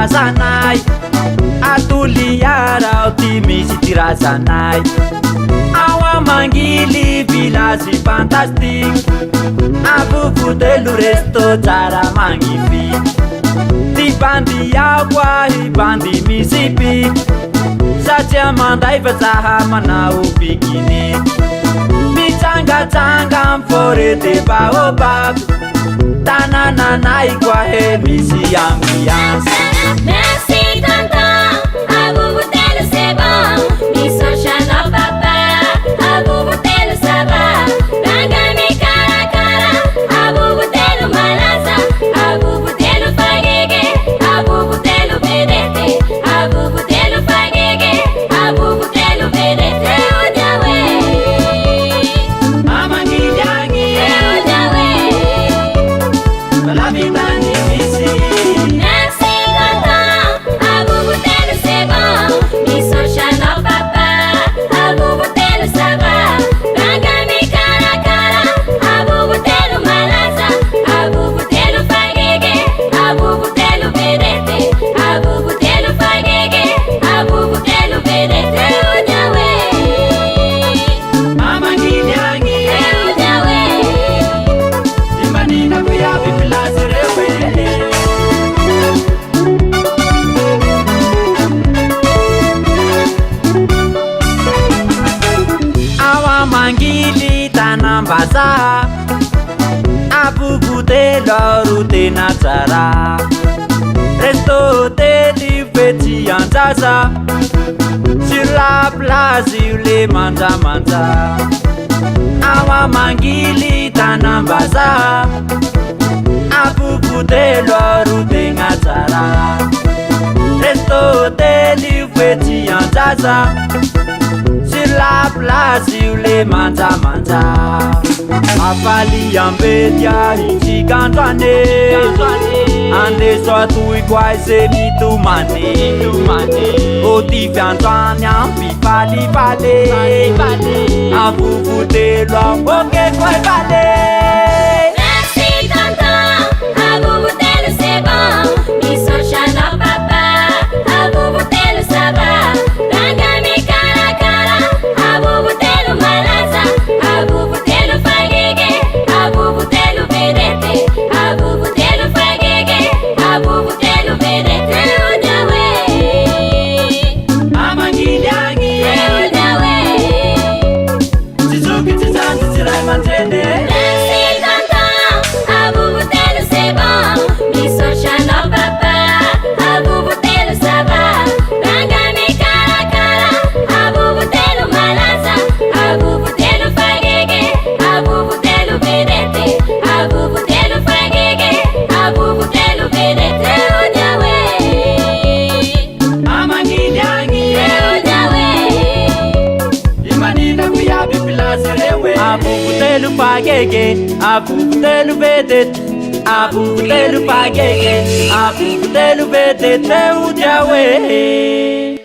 razanay atoliarao ty misy ty razanay ao amangily village fantastique avovotelo resto tsara magnify ty bandy akoa i bandy misy piky satria manday fa zaha manao bikini mitsangatsanga am forêt de baobab tanananay koa he misy ambiance. Merci tonton, à vous bouteille c'est bon, ils sont chaleurs papa, à vous bouteille ça va, rangami cara cara, à vous bouteille malaza, à vous bouteille fagege, à vous bouteille vedete, à vous bouteille fagege, à vous bouteille vedete, ujawe, Amangijangi, ujawe. balabitani misi. Merci tonton, à vous bouteille c'est bon, ils sont chaleurs papa, à vous bouteille ça va, rangami cara cara, à vous bouteille malaza, à vous bouteille fagege, à vous bouteille vedete, à vous bouteille fagege, à vous bouteille vedete, ujawe, Amangijangi, ujawe. imanina kuya village rewe. Awa mangili tanambazaha avovotelo ro tena tsara resto hôtely fety anjaza sur la plage io le manjamanja awa mangily tanambazaha avovotelo ro tena tsara resto hôtely fety anjaza sur la plage io le manjamanja afaly ambetia hitsikandroane andeso atoy koa ze mitomane otivy androany ampifalifale avovotelo amboke koa vale. Merci tonton, à vous bouteille c'est bon, ils sont chaleurs papa, à vous bouteille ça va, rangami cara cara, à vous bouteille malaza, à vous bouteille fagege, à vous bouteille vedete, à vous bouteille fagege, à vous bouteille vedete, ujawe, Amangijangi, ujawe. Suzuki Tizanzi Zirai Manzende. Merci tonton, à vous bouteille c'est bon, ils sont chaleurs papa, à vous bouteille ça va, rangami cara cara, à vous bouteille malaza, à vous bouteille fagege, à vous bouteille vedete, à vous bouteille fagege, à vous bouteille vedete, ujawe, Amangijangi, ujawe. imanina kuya village rewe. Avovotelo fagege, avovotelo vedete, avovotelo fagege, avovotelo vedete ujawe.